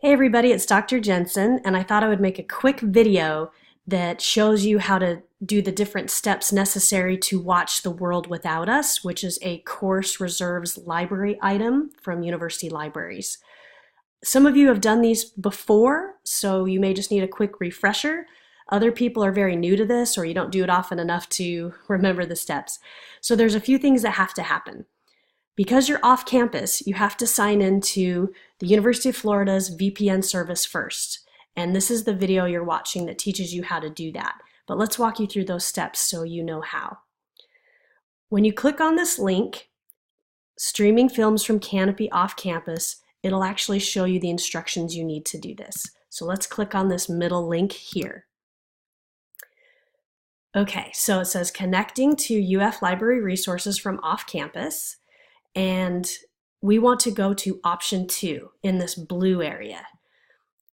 Hey everybody, it's Dr. Jensen, and I thought I would make a quick video that shows you how to do the different steps necessary to watch The World Without Us, which is a course reserves library item from university libraries. Some of you have done these before, so you may just need a quick refresher. Other people are very new to this, or you don't do it often enough to remember the steps. So there's a few things that have to happen. Because you're off campus, you have to sign into the University of Florida's VPN service first. And this is the video you're watching that teaches you how to do that. But let's walk you through those steps so you know how. When you click on this link, Streaming Films from Canopy Off Campus, it'll actually show you the instructions you need to do this. So let's click on this middle link here. Okay, so it says connecting to UF library resources from off campus. And we want to go to option 2 in this blue area.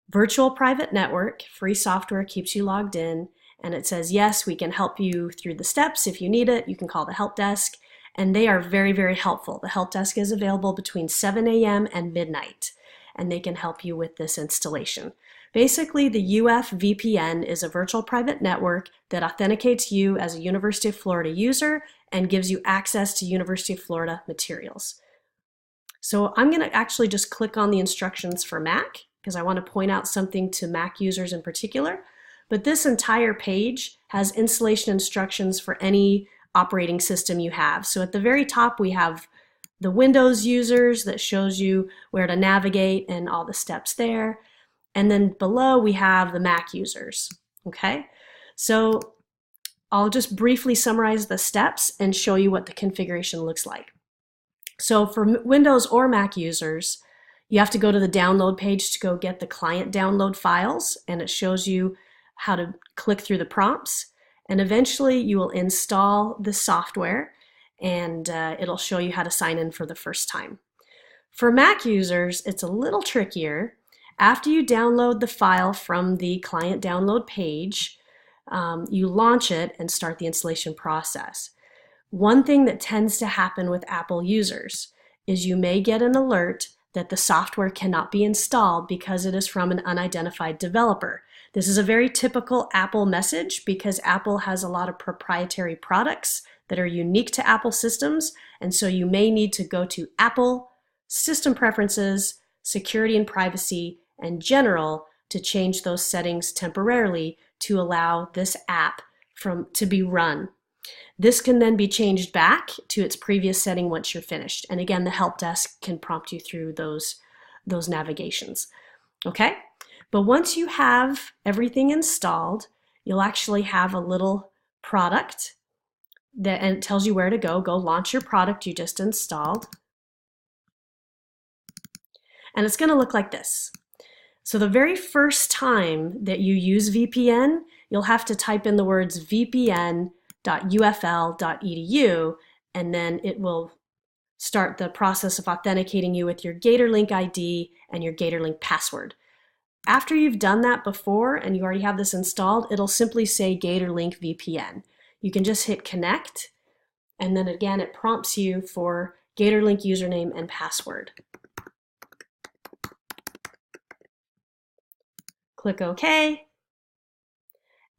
Virtual private network, free software keeps you logged in, and it says, yes, we can help you through the steps. If you need it, you can call the help desk, and they are very, very helpful. The help desk is available between 7 a.m. and midnight, and they can help you with this installation. Basically, the UF VPN is a virtual private network that authenticates you as a University of Florida user and gives you access to University of Florida materials. So I'm going to actually just click on the instructions for Mac because I want to point out something to Mac users in particular. But this entire page has installation instructions for any operating system you have. So at the very top we have the Windows users that shows you where to navigate and all the steps there. And then below we have the Mac users, okay? So I'll just briefly summarize the steps and show you what the configuration looks like. So for Windows or Mac users, you have to go to the download page to go get the client download files, and it shows you how to click through the prompts. And eventually you will install the software, and it'll show you how to sign in for the first time. For Mac users, it's a little trickier. After you download the file from the client download page, you launch it and start the installation process. One thing that tends to happen with Apple users is you may get an alert that the software cannot be installed because it is from an unidentified developer. This is a very typical Apple message because Apple has a lot of proprietary products that are unique to Apple systems, and so you may need to go to Apple, System Preferences, Security and Privacy, and General to change those settings temporarily to allow this app to be run. This can then be changed back to its previous setting once you're finished. And again, the help desk can prompt you through those navigations. Okay? But once you have everything installed, you'll actually have a little product and it tells you where to go. Go launch your product you just installed. And it's going to look like this. So the very first time that you use VPN, you'll have to type in the words vpn.ufl.edu, and then it will start the process of authenticating you with your GatorLink ID and your GatorLink password. After you've done that before and you already have this installed, it'll simply say GatorLink VPN. You can just hit connect, and then again it prompts you for GatorLink username and password. Click OK,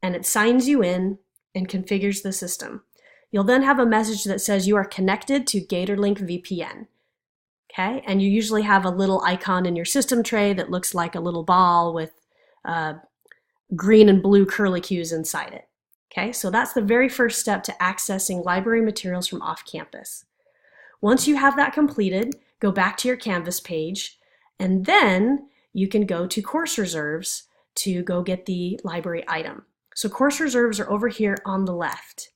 and it signs you in and configures the system. You'll then have a message that says you are connected to GatorLink VPN. Okay, and you usually have a little icon in your system tray that looks like a little ball with green and blue curlicues inside it. Okay, so that's the very first step to accessing library materials from off campus. Once you have that completed, go back to your Canvas page, and then you can go to Course Reserves to go get the library item. So course reserves are over here on the left.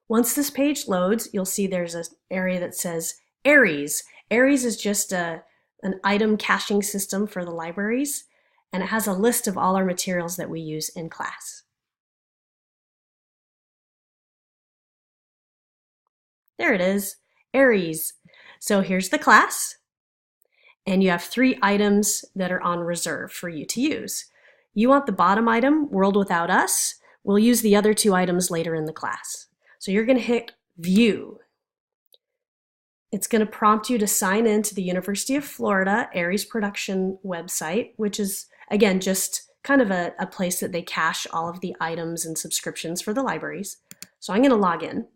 Once this page loads, you'll see there's an area that says Aries. Aries is just an item caching system for the libraries, and it has a list of all our materials that we use in class. There it is, Aries. So here's the class, and you have 3 items that are on reserve for you to use. You want the bottom item, World Without Us. We'll use the other 2 items later in the class. So you're going to hit View, It's going to prompt you to sign in to the University of Florida Aries production website, which is, again, just kind of a place that they cache all of the items and subscriptions for the libraries. So I'm going to log in.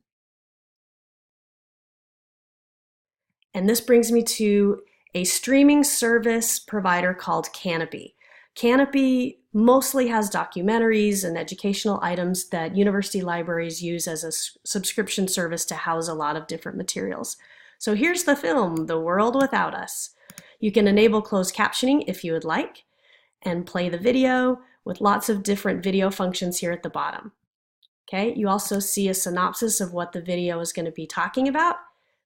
And this brings me to a streaming service provider called Canopy. Canopy mostly has documentaries and educational items that university libraries use as a subscription service to house a lot of different materials. So here's the film, The World Without Us. You can enable closed captioning if you would like, and play the video with lots of different video functions here at the bottom. Okay, you also see a synopsis of what the video is going to be talking about.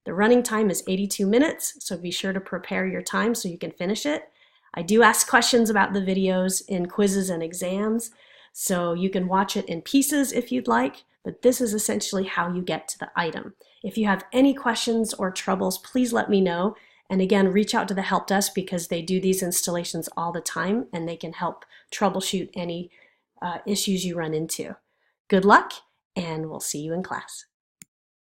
The running time is 82 minutes, so be sure to prepare your time so you can finish it. I do ask questions about the videos in quizzes and exams, so you can watch it in pieces if you'd like, but this is essentially how you get to the item. If you have any questions or troubles, please let me know. And again, reach out to the help desk because they do these installations all the time and they can help troubleshoot any issues you run into. Good luck, and we'll see you in class.